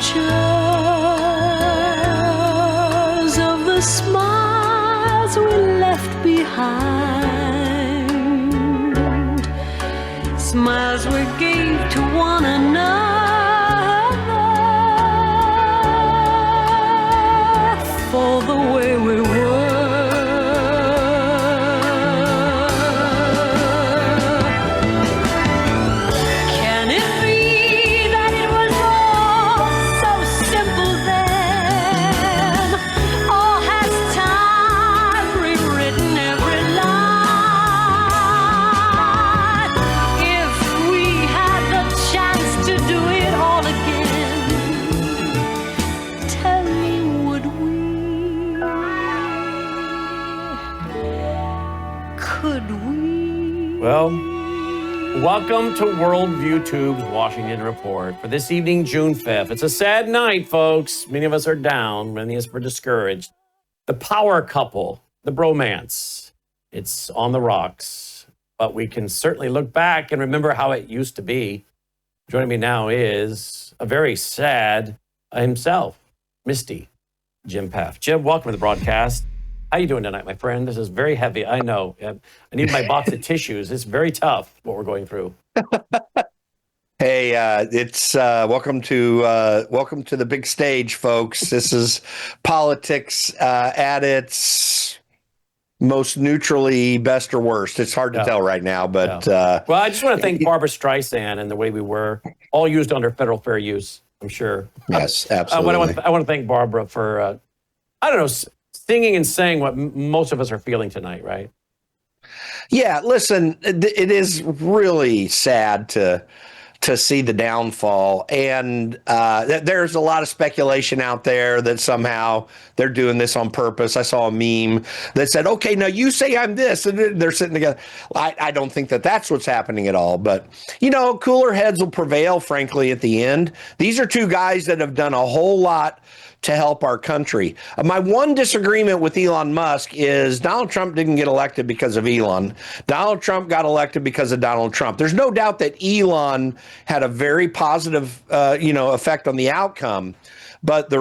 pictures of the smiles we left behind, smiles we gave to one another for the way we were. Well, welcome to Worldview Tube's Washington Report for this evening, June 5th. It's a sad night, folks. Many of us are down. Many of us are discouraged. The power couple, the bromance, it's on the rocks. But we can certainly look back and remember how it used to be. Joining me now is a very sad himself, Misty, Jim Paff. Jim, welcome to the broadcast. How you doing tonight, my friend? This is very heavy. I know. I need my box of tissues. It's very tough what we're going through. Hey, it's welcome to the big stage, folks. This is politics at its most neutrally best or worst. It's hard to tell right now, but well, I just want to thank Barbara Streisand and the way we were all used under federal fair use. I'm sure. Yes, absolutely. I want to thank Barbara for I don't know, singing and saying what most of us are feeling tonight, right? Yeah, listen, it is really sad to see the downfall. And there's a lot of speculation out there that somehow they're doing this on purpose. I saw a meme that said, okay, now you say I'm this, and they're sitting together. I don't think that that's what's happening at all. But, you know, cooler heads will prevail, frankly, at the end. These are two guys that have done a whole lot to help our country. My one disagreement with Elon Musk is Donald Trump didn't get elected because of Elon. Donald Trump got elected because of Donald Trump. There's no doubt that Elon had a very positive, effect on the outcome. But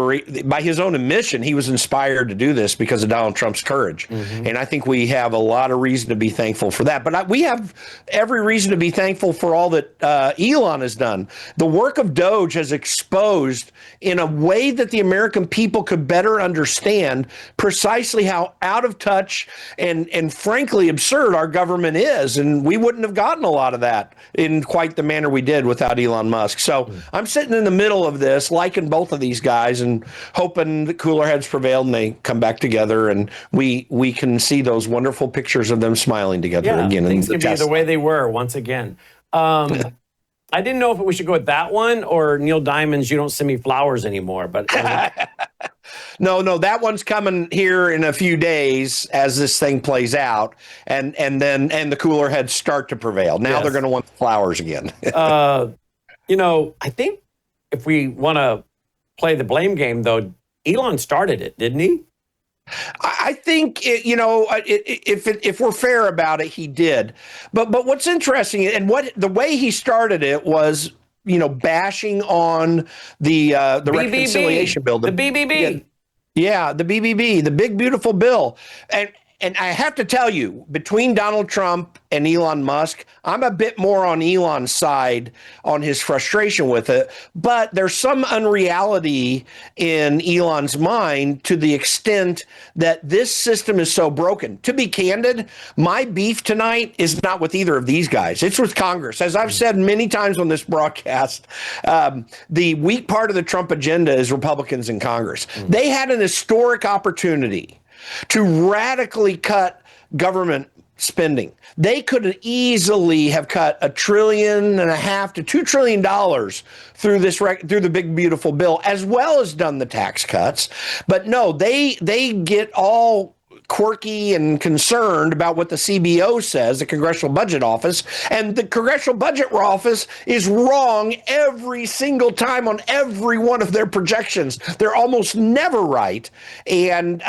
by his own admission, he was inspired to do this because of Donald Trump's courage. Mm-hmm. And I think we have a lot of reason to be thankful for that. But we have every reason to be thankful for all that Elon has done. The work of Doge has exposed in a way that the American people could better understand precisely how out of touch and frankly absurd our government is. And we wouldn't have gotten a lot of that in quite the manner we did without Elon Musk. So I'm sitting in the middle of this, liking both of these guys and hoping that cooler heads prevail and they come back together and we can see those wonderful pictures of them smiling together again. Things can be the way they were once again. I didn't know if we should go with that one or Neil Diamond's "You Don't Send Me Flowers Anymore," but no, that one's coming here in a few days as this thing plays out, and the cooler heads start to prevail. Now they're going to want the flowers again. I think if we want to play the blame game, though, Elon started it, didn't he? I think, if we're fair about it, he did. But what's interesting and the way he started it was, bashing on the reconciliation bill. The BBB. Yeah, the BBB, the big, beautiful bill. And I have to tell you, between Donald Trump and Elon Musk, I'm a bit more on Elon's side on his frustration with it. But there's some unreality in Elon's mind to the extent that this system is so broken. To be candid, my beef tonight is not with either of these guys. It's with Congress. As I've said many times on this broadcast, the weak part of the Trump agenda is Republicans in Congress. They had an historic opportunity to radically cut government spending. They could easily have cut $1.5 trillion to $2 trillion through the big beautiful bill, as well as done the tax cuts. But no, they get all quirky and concerned about what the CBO says, the Congressional Budget Office, and the Congressional Budget Office is wrong every single time on every one of their projections. They're almost never right, and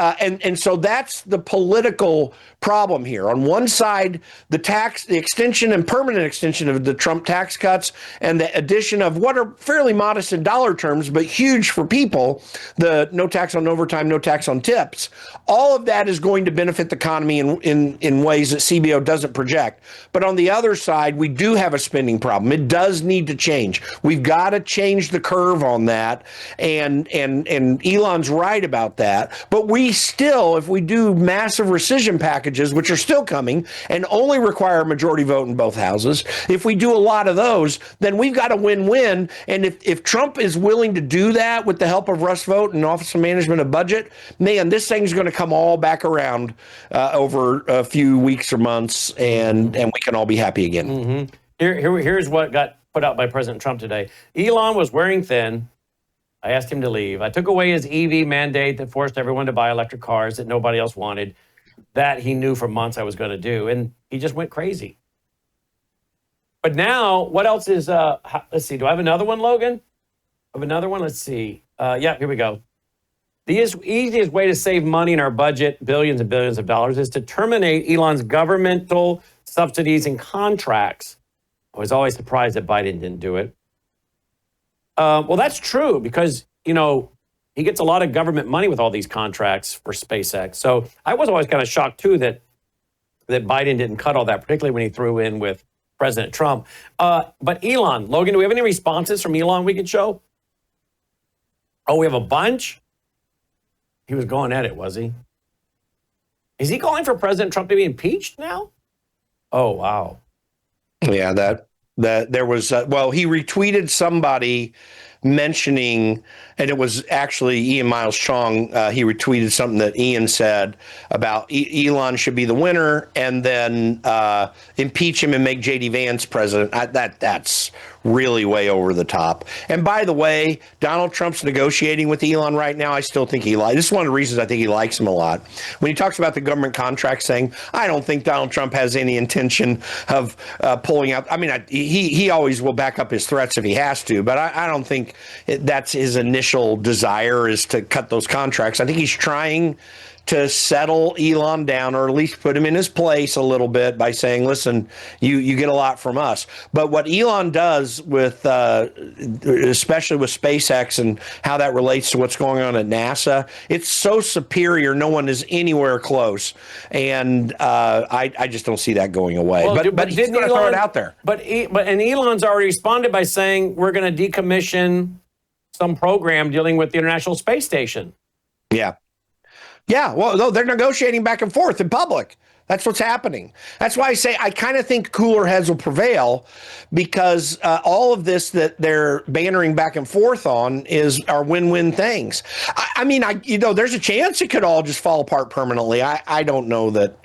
so that's the political problem here. On one side, the extension and permanent extension of the Trump tax cuts and the addition of what are fairly modest in dollar terms, but huge for people, the no tax on overtime, no tax on tips. All of that is going to benefit the economy in ways that CBO doesn't project. But on the other side, we do have a spending problem. It does need to change. We've got to change the curve on that. And Elon's right about that. But we still, if we do massive rescission packages, which are still coming and only require a majority vote in both houses, if we do a lot of those, then we've got a win-win. And if Trump is willing to do that with the help of Rust Vote and Office of Management of Budget, man, this thing's going to come all back around over a few weeks or months, and we can all be happy again. Mm-hmm. Here's what got put out by President Trump today. Elon was wearing thin. I asked him to leave. I took away his EV mandate that forced everyone to buy electric cars that nobody else wanted. That he knew for months I was going to do. And he just went crazy. But now, what else is, let's see, do I have another one, Logan? I have another one? Let's see. Yeah, here we go. The easiest way to save money in our budget, billions and billions of dollars, is to terminate Elon's governmental subsidies and contracts. I was always surprised that Biden didn't do it. Well, that's true because, you know, he gets a lot of government money with all these contracts for SpaceX. So I was always kind of shocked, too, that Biden didn't cut all that, particularly when he threw in with President Trump. But Elon, Logan, do we have any responses from Elon we could show? Oh, we have a bunch? He was going at it, was he? Is he calling for President Trump to be impeached now? Oh, wow. Yeah, that there was, well, he retweeted somebody mentioning, and it was actually Ian Miles Chong. He retweeted something that Ian said about Elon should be the winner and then impeach him and make J.D. Vance president. That's really way over the top. And by the way, Donald Trump's negotiating with Elon right now. I still think this is one of the reasons I think he likes him a lot. When he talks about the government contract saying, I don't think Donald Trump has any intention of pulling out. I mean, he always will back up his threats if he has to, but I don't think that's his initial desire is to cut those contracts. I think he's trying to settle Elon down or at least put him in his place a little bit by saying, listen, you get a lot from us. But what Elon does with, especially with SpaceX and how that relates to what's going on at NASA, it's so superior. No one is anywhere close. And I just don't see that going away. Well, but he's going to throw it out there. But Elon's already responded by saying we're going to decommission some program dealing with the International Space Station. Yeah. Yeah, well, no, they're negotiating back and forth in public. That's what's happening. That's why I say I kind of think cooler heads will prevail because all of this that they're bantering back and forth on are win-win things. I mean, there's a chance it could all just fall apart permanently. I don't know that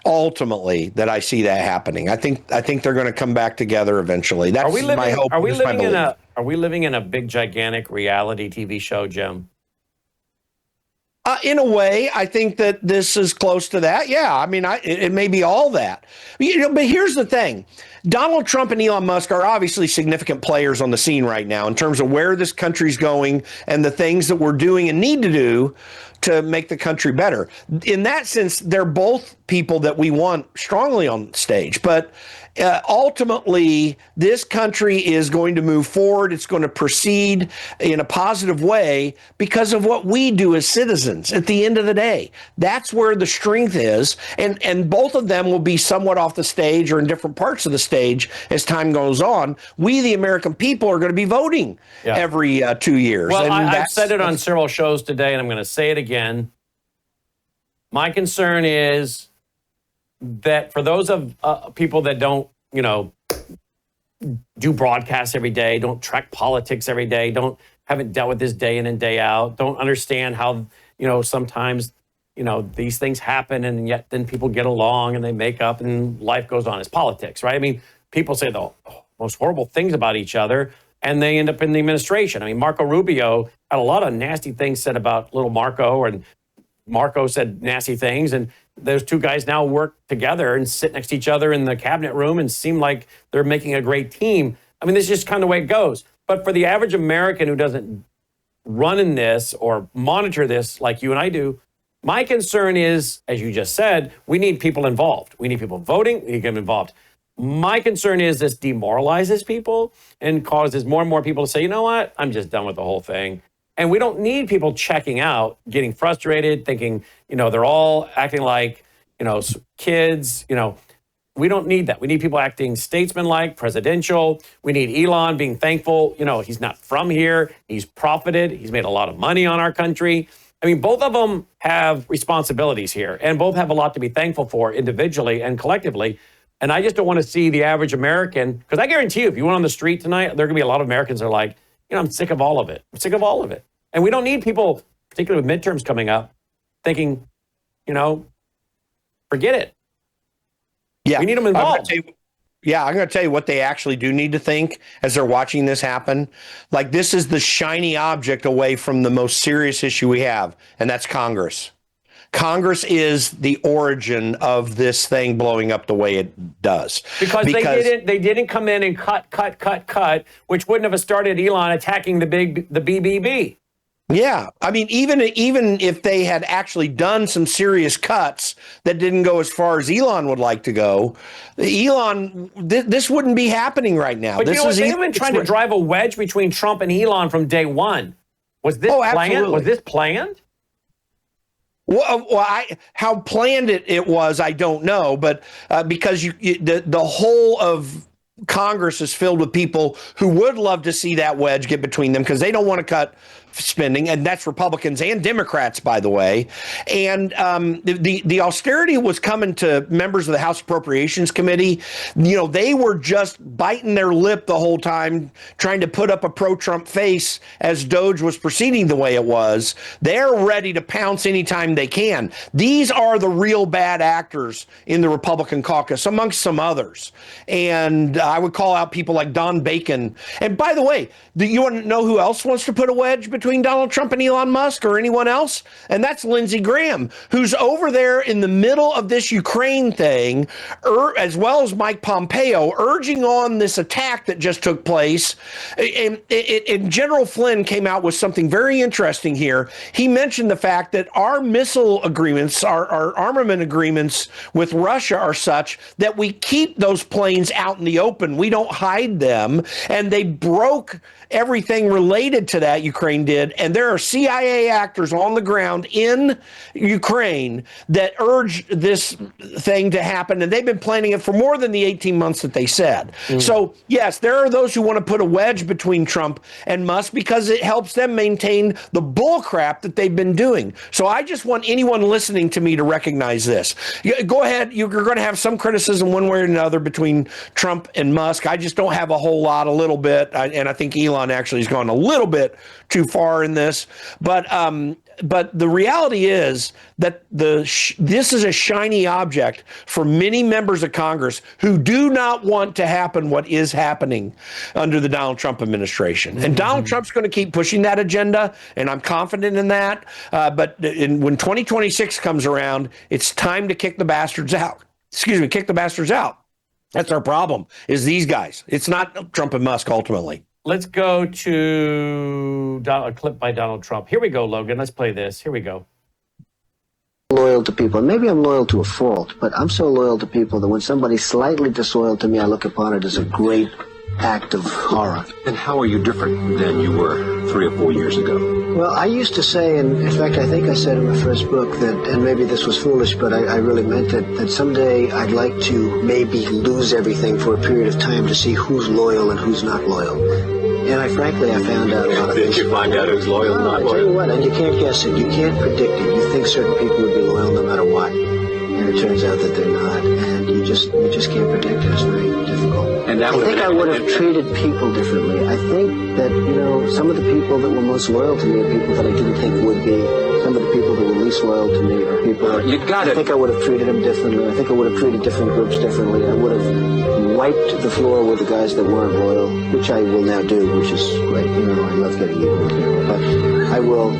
ultimately that I see that happening. I think they're going to come back together eventually. That's my hope. Are we living in a big, gigantic reality TV show, Jim? In a way, I think that this is close to that. Yeah, I mean, it may be all that. But here's the thing. Donald Trump and Elon Musk are obviously significant players on the scene right now in terms of where this country's going and the things that we're doing and need to do to make the country better. In that sense, they're both people that we want strongly on stage. But ultimately, this country is going to move forward. It's going to proceed in a positive way because of what we do as citizens at the end of the day. That's where the strength is. And both of them will be somewhat off the stage or in different parts of the stage as time goes on. We, the American people, are going to be voting every 2 years. Well, I've said it on several shows today, and I'm going to say it again. My concern is that for those of people that don't, do broadcasts every day, don't track politics every day, haven't dealt with this day in and day out, don't understand how, sometimes, these things happen and yet then people get along and they make up and life goes on. It's politics, right? I mean, people say the most horrible things about each other and they end up in the administration. I mean, Marco Rubio had a lot of nasty things said about little Marco, and Marco said nasty things, and those two guys now work together and sit next to each other in the cabinet room and seem like they're making a great team. I mean, this is just kind of the way it goes. But for the average American who doesn't run in this or monitor this like you and I do, My concern is, as you just said, we need people involved. We need people voting. We need them involved. My concern is this demoralizes people and causes more and more people to say, you know what, I'm just done with the whole thing. And we don't need people checking out, getting frustrated, thinking, they're all acting like, kids, we don't need that. We need people acting statesmanlike, presidential. We need Elon being thankful. He's not from here. He's profited. He's made a lot of money on our country. I mean, both of them have responsibilities here and both have a lot to be thankful for individually and collectively. And I just don't want to see the average American, because I guarantee you, if you went on the street tonight, there are going to be a lot of Americans that are like, I'm sick of all of it. I'm sick of all of it. And we don't need people, particularly with midterms coming up, thinking, forget it. Yeah. We need them involved. I'm going to tell you what they actually do need to think as they're watching this happen. Like, this is the shiny object away from the most serious issue we have, and that's Congress. Congress is the origin of this thing blowing up the way it does. Because they didn't come in and cut, which wouldn't have started Elon attacking the BBB. Yeah. I mean, even if they had actually done some serious cuts that didn't go as far as Elon would like to go, this wouldn't be happening right now. But they've been trying to drive a wedge between Trump and Elon from day one. Was this planned? Absolutely. Was this planned? Well, how planned it was, I don't know, but because the whole of Congress is filled with people who would love to see that wedge get between them because they don't want to cut spending, and that's Republicans and Democrats, by the way. And the austerity was coming to members of the House Appropriations Committee. They were just biting their lip the whole time, trying to put up a pro-Trump face as Doge was proceeding the way it was. They're ready to pounce anytime they can. These are the real bad actors in the Republican caucus, amongst some others. And I would call out people like Don Bacon. And by the way, do you want to know who else wants to put a wedge between Donald Trump and Elon Musk or anyone else? And that's Lindsey Graham, who's over there in the middle of this Ukraine thing, as well as Mike Pompeo, urging on this attack that just took place. And General Flynn came out with something very interesting here. He mentioned the fact that our missile agreements, our armament agreements with Russia are such that we keep those planes out in the open. We don't hide them. And they broke everything related to that, Ukraine did. And there are CIA actors on the ground in Ukraine that urge this thing to happen. And they've been planning it for more than the 18 months that they said. So, yes, there are those who want to put a wedge between Trump and Musk because it helps them maintain the bull crap that they've been doing. So I just want anyone listening to me to recognize this. Go ahead. You're going to have some criticism one way or another between Trump and Musk. I just don't have a whole lot, a little bit. And I think Elon actually has gone a little bit too far in this. But the reality is that this is a shiny object for many members of Congress who do not want to happen what is happening under the Donald Trump administration. And Donald Trump's going to keep pushing that agenda, and I'm confident in that. But when 2026 comes around, it's time to kick the bastards out. Kick the bastards out. That's our problem, is these guys. It's not Trump and Musk, ultimately. Let's go to a clip by Donald Trump. Here we go, Logan. Let's play this. Here we go. Loyal to people. And maybe I'm loyal to a fault, but I'm so loyal to people that when somebody's slightly disloyal to me, I look upon it as a great act of horror. And how are you different than you were 3 or 4 years ago? Well, I used to say, and in fact, I think I said in my first book that, and maybe this was foolish, but I really meant it, that someday I'd like to maybe lose everything for a period of time to see who's loyal and who's not loyal. And frankly, I found out a lot of things. Did you find out who's loyal and not loyal? I tell you what, and you can't guess it. You can't predict it. You think certain people would be loyal no matter what. And it turns out that they're not. And you just can't predict it. It's very difficult. And I think I would have treated people differently. I think that, some of the people that were most loyal to me are people that I didn't think would be. Some of the people that were least loyal to me are people I think I would have treated them differently. I think I would have treated different groups differently. I would have wiped the floor with the guys that weren't loyal, which I will now do, which is great. I love getting even with people. But I will.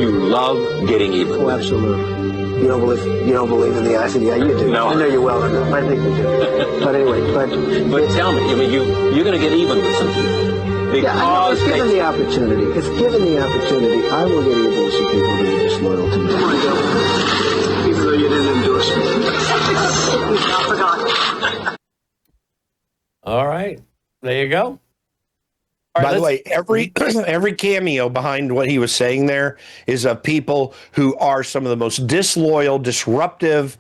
You love getting even. Oh, absolutely. You don't believe in the I said, yeah, you do. No. I know you well enough. I think you do. But anyway, But tell me, I mean, you're going to get even with some people. yeah, I know, if given the opportunity, I will get even with some people that are disloyal to me. Even though you didn't endorse me. I forgot. All right. There you go. All right, By the way, every cameo behind what he was saying there is of people who are some of the most disloyal, disruptive,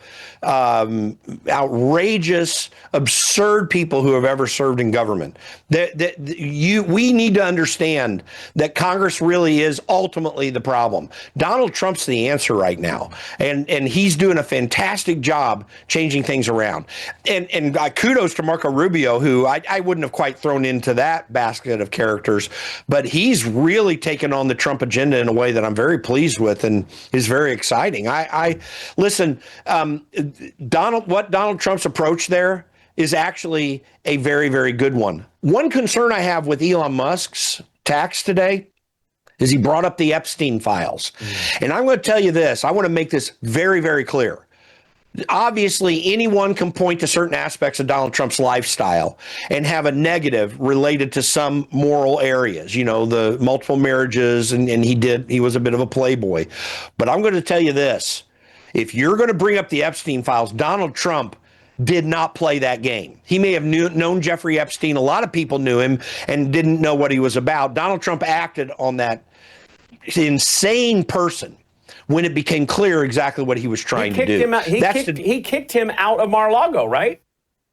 outrageous, absurd people who have ever served in government. We need to understand that Congress really is ultimately the problem. Donald Trump's the answer right now, and he's doing a fantastic job changing things around. And kudos to Marco Rubio, who I wouldn't have quite thrown into that basket of characters, but he's really taken on the Trump agenda in a way that I'm very pleased with and is very exciting. I listen, Donald Trump's approach there is actually a very, very good one. One concern I have with Elon Musk's tax today is he brought up the Epstein files. And I'm going to tell you this. I want to make this very, very clear. Obviously, anyone can point to certain aspects of Donald Trump's lifestyle and have a negative related to some moral areas, you know, the multiple marriages, and he was a bit of a playboy. But I'm going to tell you this. If you're going to bring up the Epstein files, Donald Trump did not play that game. He may have known Jeffrey Epstein. A lot of people knew him and didn't know what he was about. Donald Trump acted on that insane person when it became clear exactly what he was trying to do. He kicked him out of Mar-a-Lago, right?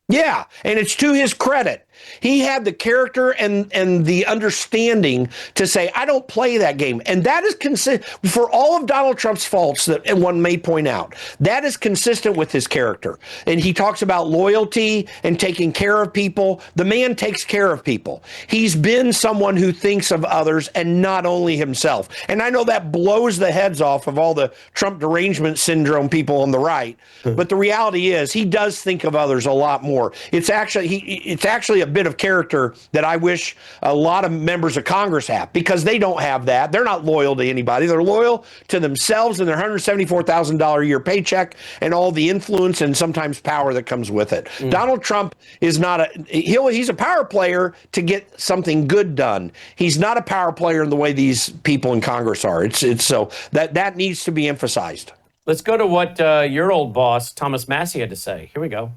Yeah, and it's to his credit. He had the character and the understanding to say, I don't play that game. And that is consistent for all of Donald Trump's faults that one may point out. That is consistent with his character. And he talks about loyalty and taking care of people. The man takes care of people. He's been someone who thinks of others and not only himself. And I know that blows the heads off of all the Trump derangement syndrome people on the right. But the reality is he does think of others a lot more. It's actually a bit of character that I wish a lot of members of Congress have, because they don't have that. They're not loyal to anybody. They're loyal to themselves and their $174,000 a year paycheck and all the influence and sometimes power that comes with it. Donald Trump is not he's a power player to get something good done. He's not a power player in the way these people in Congress are. It's so that needs to be emphasized. Let's go to what your old boss, Thomas Massie, had to say. Here we go.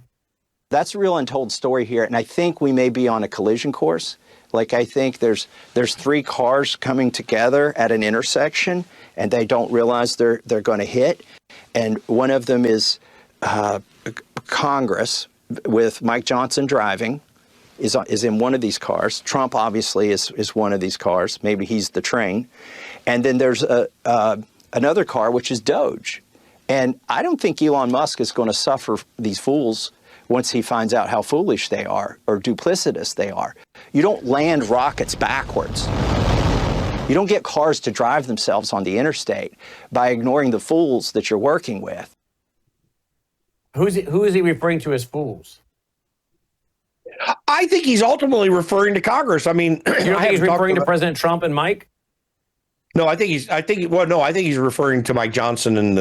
That's a real untold story here, and I think we may be on a collision course. Like, I think there's three cars coming together at an intersection, and they don't realize they're going to hit. And one of them is Congress, with Mike Johnson driving, is in one of these cars. Trump obviously is one of these cars. Maybe he's the train. And then there's another car, which is Doge. And I don't think Elon Musk is going to suffer these fools once he finds out how foolish they are or duplicitous they are. You don't land rockets backwards. You don't get cars to drive themselves on the interstate by ignoring the fools that you're working with. Who is he referring to as fools? I think he's ultimately referring to Congress. I mean, You don't think he's referring to President Trump and Mike? No, I think he's referring to Mike Johnson and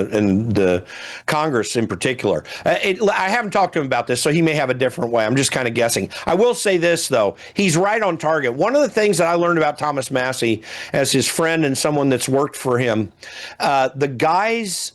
the Congress in particular. I haven't talked to him about this, so he may have a different way. I'm just kind of guessing. I will say this, though. He's right on target. One of the things that I learned about Thomas Massie as his friend and someone that's worked for him, the guy's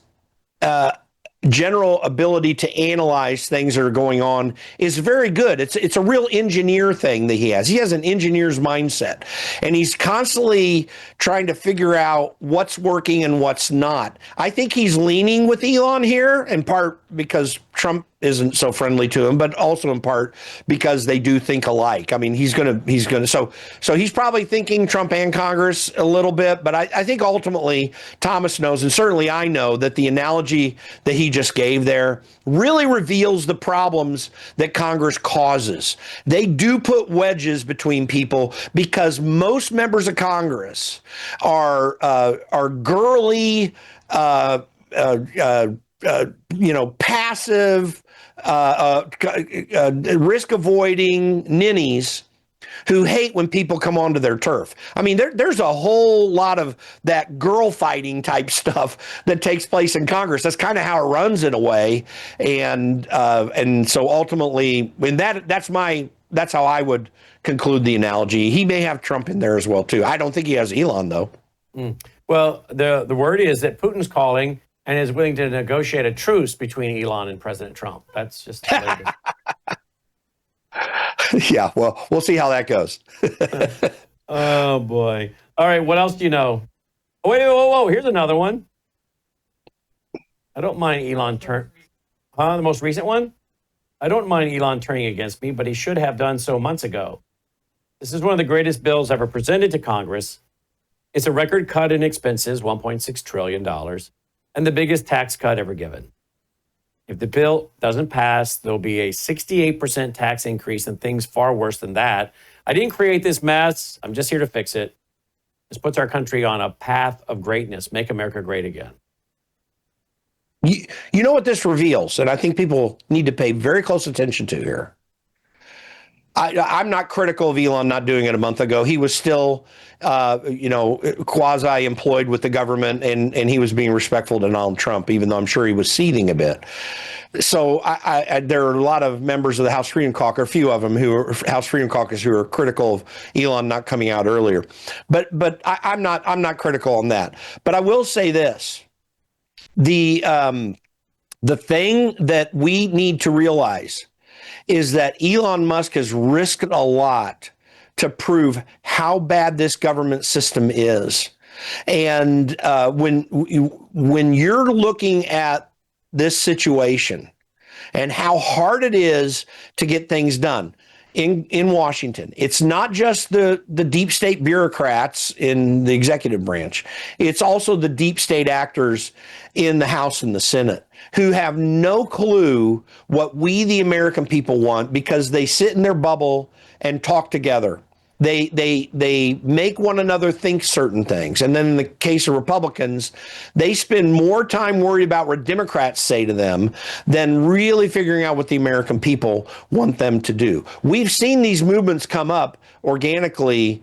general ability to analyze things that are going on is very good. It's a real engineer thing that he has. He has an engineer's mindset, and he's constantly trying to figure out what's working and what's not. I think he's leaning with Elon here, in part because Trump isn't so friendly to him, but also in part because they do think alike. I mean, he's gonna. So he's probably thinking Trump and Congress a little bit, but I think ultimately Thomas knows, and certainly I know, that the analogy that he just gave there really reveals the problems that Congress causes. They do put wedges between people because most members of Congress are girly, passive, risk-avoiding ninnies who hate when people come onto their turf. I mean, there's a whole lot of that girl fighting type stuff that takes place in Congress. That's kind of how it runs in a way, and so ultimately, and that's how I would conclude the analogy. He may have Trump in there as well too. I don't think he has Elon though. Well, the word is that Putin's calling and is willing to negotiate a truce between Elon and President Trump. That's just the latest. Yeah, well, we'll see how that goes. Oh, boy. All right, what else do you know? Oh, wait, whoa, here's another one. I don't mind Elon the most recent one? I don't mind Elon turning against me, but he should have done so months ago. This is one of the greatest bills ever presented to Congress. It's a record cut in expenses, $1.6 trillion, and the biggest tax cut ever given. If the bill doesn't pass, there'll be a 68% tax increase and things far worse than that. I didn't create this mess. I'm just here to fix it. This puts our country on a path of greatness. Make America great again. You know what this reveals, and I think people need to pay very close attention to here. I'm not critical of Elon not doing it a month ago. He was still, quasi-employed with the government, and he was being respectful to Donald Trump, even though I'm sure he was seething a bit. So there are a lot of members of the House Freedom Caucus, a few of them who are House Freedom Caucus, who are critical of Elon not coming out earlier. But I'm not critical on that. But I will say this: the thing that we need to realize is that Elon Musk has risked a lot to prove how bad this government system is. And when you're looking at this situation and how hard it is to get things done in Washington, it's not just the deep state bureaucrats in the executive branch. It's also the deep state actors in the House and the Senate who have no clue what we, the American people, want, because they sit in their bubble and talk together. They make one another think certain things. And then in the case of Republicans, they spend more time worried about what Democrats say to them than really figuring out what the American people want them to do. We've seen these movements come up organically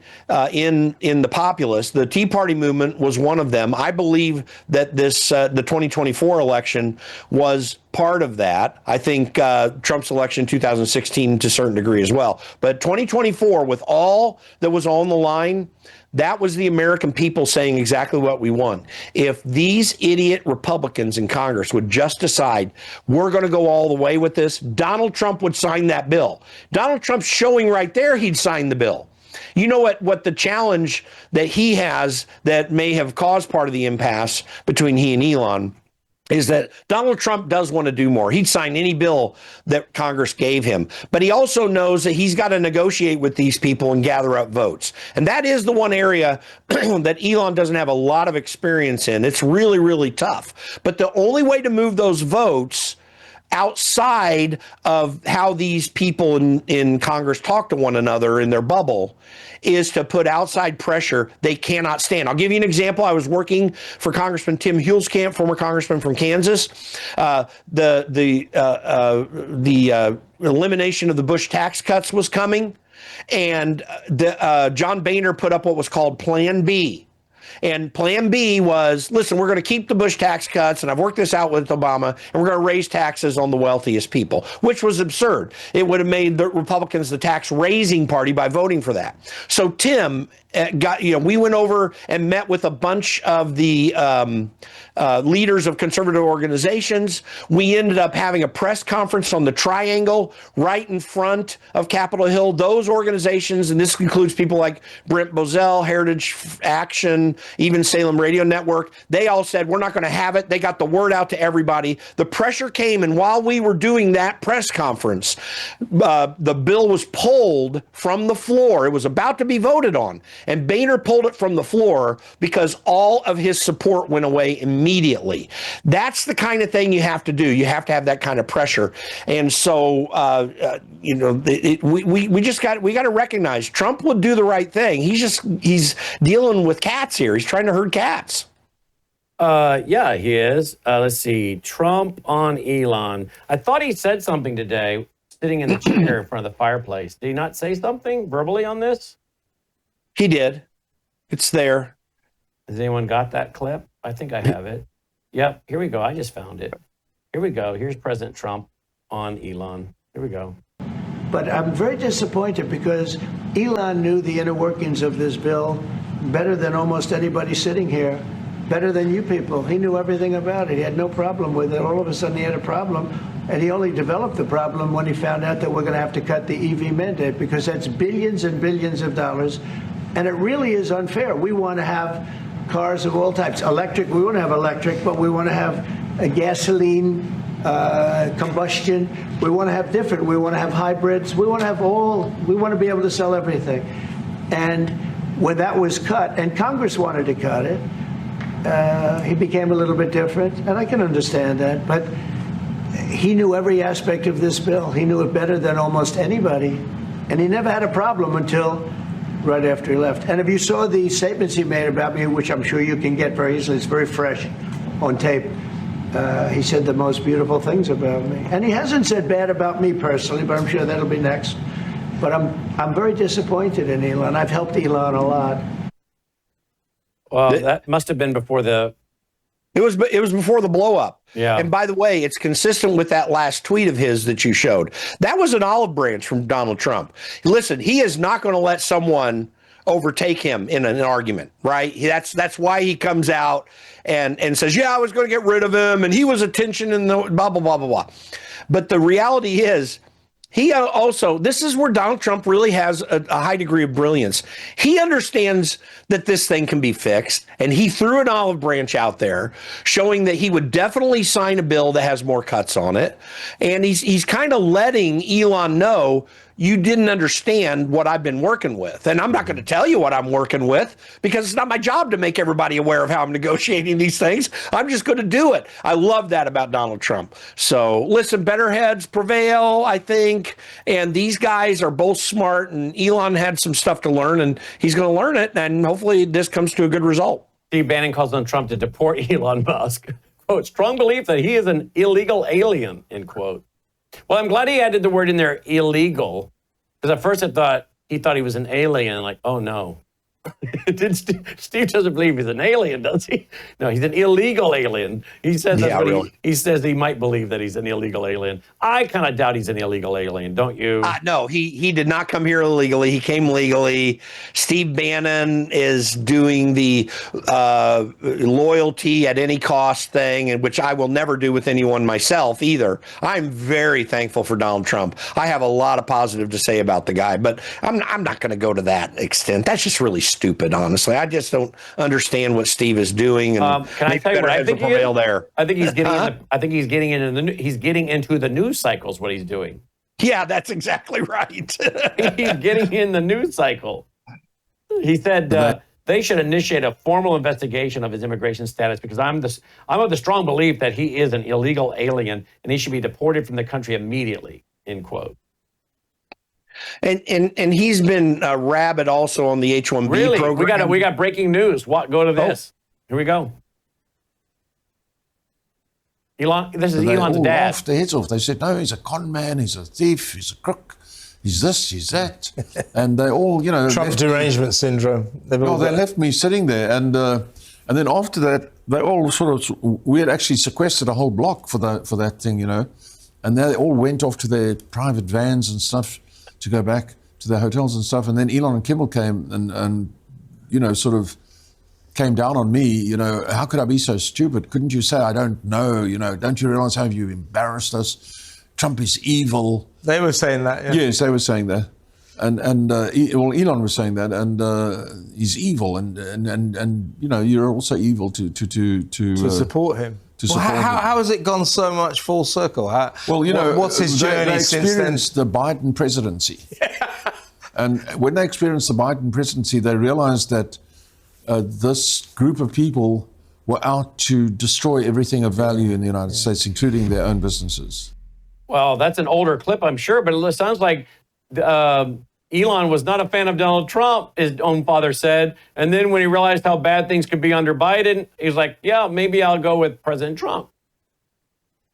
in the populace. The Tea Party movement was one of them. I believe that the 2024 election was part of that. I think Trump's election in 2016 to a certain degree as well. But 2024, with all that was on the line, that was the American people saying exactly what we want. If these idiot Republicans in Congress would just decide we're going to go all the way with this, Donald Trump would sign that bill. Donald Trump's showing right there he'd sign the bill. You know what the challenge that he has that may have caused part of the impasse between he and Elon is that Donald Trump does want to do more. He'd sign any bill that Congress gave him. But he also knows that he's got to negotiate with these people and gather up votes. And that is the one area that Elon doesn't have a lot of experience in. It's really, really tough. But the only way to move those votes outside of how these people in Congress talk to one another in their bubble is to put outside pressure they cannot stand. I'll give you an example. I was working for Congressman Tim Huelskamp, former congressman from Kansas. The elimination of the Bush tax cuts was coming, and John Boehner put up what was called Plan B. And Plan B was, listen, we're going to keep the Bush tax cuts, and I've worked this out with Obama, and we're going to raise taxes on the wealthiest people, which was absurd. It would have made the Republicans the tax-raising party by voting for that. So Tim we went over and met with a bunch of the leaders of conservative organizations. We ended up having a press conference on the Triangle right in front of Capitol Hill. Those organizations, and this includes people like Brent Bozell, Heritage Action, even Salem Radio Network, they all said, we're not going to have it. They got the word out to everybody. The pressure came, and while we were doing that press conference, the bill was pulled from the floor. It was about to be voted on. And Boehner pulled it from the floor because all of his support went away immediately. That's the kind of thing you have to do. You have to have that kind of pressure. And so, we got to recognize Trump would do the right thing. He's dealing with cats here. He's trying to herd cats. Yeah, he is. Let's see. Trump on Elon. I thought he said something today. sitting in the chair in front of the fireplace. Did he not say something verbally on this? He did. It's there. Has anyone got that clip? I think I have it. Yep, here we go. I just found it. Here we go. Here's President Trump on Elon. Here we go. But I'm very disappointed because Elon knew the inner workings of this bill better than almost anybody sitting here, better than you people. He knew everything about it. He had no problem with it. All of a sudden he had a problem, and he only developed the problem when he found out that we're going to have to cut the EV mandate, because that's billions and billions of dollars, and it really is unfair. We want to have cars of all types. Electric, we want to have electric, but we want to have a gasoline, combustion. We want to have different. We want to have hybrids. We want to have all. We want to be able to sell everything. And when that was cut, and Congress wanted to cut it, he became a little bit different, and I can understand that. But he knew every aspect of this bill. He knew it better than almost anybody, and he never had a problem until right after he left. And if you saw the statements he made about me, which I'm sure you can get very easily, it's very fresh on tape. He said the most beautiful things about me. And he hasn't said bad about me personally, but I'm sure that'll be next. But I'm very disappointed in Elon. I've helped Elon a lot. Well, that must have been before the... It was before the blow up. Yeah. And by the way, it's consistent with that last tweet of his that you showed. That was an olive branch from Donald Trump. Listen, he is not going to let someone overtake him in an argument, right? That's why he comes out and says, yeah, I was going to get rid of him, and he was attention and the blah, blah, blah, blah, blah. But the reality is, he also, this is where Donald Trump really has a high degree of brilliance. He understands that this thing can be fixed, and he threw an olive branch out there showing that he would definitely sign a bill that has more cuts on it. And he's kind of letting Elon know, you didn't understand what I've been working with. And I'm not going to tell you what I'm working with, because it's not my job to make everybody aware of how I'm negotiating these things. I'm just going to do it. I love that about Donald Trump. So listen, better heads prevail, I think. And these guys are both smart, and Elon had some stuff to learn, and he's going to learn it. And hopefully this comes to a good result. Steve Bannon calls on Trump to deport Elon Musk. Quote, strong belief that he is an illegal alien, end quote. Well, I'm glad he added the word in there, illegal, because at first he thought he was an alien. Like, oh no. Steve doesn't believe he's an alien, does he? No, he's an illegal alien. He says he says he might believe that he's an illegal alien. I kind of doubt he's an illegal alien, don't you? No, he did not come here illegally. He came legally. Steve Bannon is doing the loyalty at any cost thing, and which I will never do with anyone myself either. I'm very thankful for Donald Trump. I have a lot of positive to say about the guy, but I'm not going to go to that extent. That's just really stupid, honestly. I just don't understand what Steve is doing. And can I tell you what I think he is? There. I think he's getting he's getting into the news cycles. What he's doing. Yeah, that's exactly right. He's getting in the news cycle. He said they should initiate a formal investigation of his immigration status, because I'm of the strong belief that he is an illegal alien and he should be deported from the country immediately. End quote. And he's been rabid also on the H-1B program. We got breaking news. Go to this. Here we go. Elon. This is Elon's all dad. Laughed their heads off. They said, "No, he's a con man. He's a thief. He's a crook. He's this. He's that." And they all, Trump's derangement syndrome. They left me sitting there, and then after that, they all we had actually sequestered a whole block for that thing, and they all went off to their private vans and stuff to go back to their hotels and stuff. And then Elon and Kimmel came and came down on me, how could I be so stupid? Couldn't you say, I don't know, don't you realize how you embarrassed us? Trump is evil. They were saying that, yeah. Yes, they were saying that. And Elon was saying that, and he's evil, and you're also evil to support him. How has it gone so much full circle? What's his journey since then? They experienced the Biden presidency. And when they experienced the Biden presidency, they realized that this group of people were out to destroy everything of value in the United States, including their own businesses. Well, that's an older clip, I'm sure, but it sounds like Elon was not a fan of Donald Trump, his own father said. And then when he realized how bad things could be under Biden, he was like, yeah, maybe I'll go with President Trump.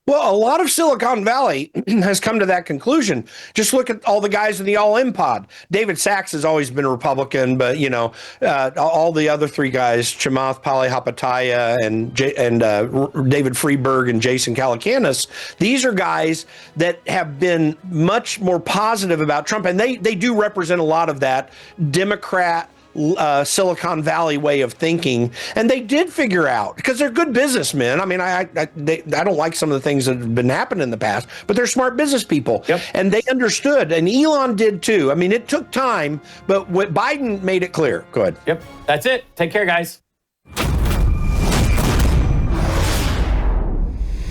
Well, a lot of Silicon Valley has come to that conclusion. Just look at all the guys in the all-in pod. David Sachs has always been a Republican, but, you know, all the other three guys, Chamath Palihapitiya and David Freeberg and Jason Calacanis, these are guys that have been much more positive about Trump, and they do represent a lot of that Democrat Silicon Valley way of thinking, and they did figure out, because they're good businessmen. I mean, I don't like some of the things that have been happening in the past, but they're smart business people, and they understood, and Elon did too. I mean, it took time, but what Biden made it clear. Go ahead. Yep, that's it. Take care, guys.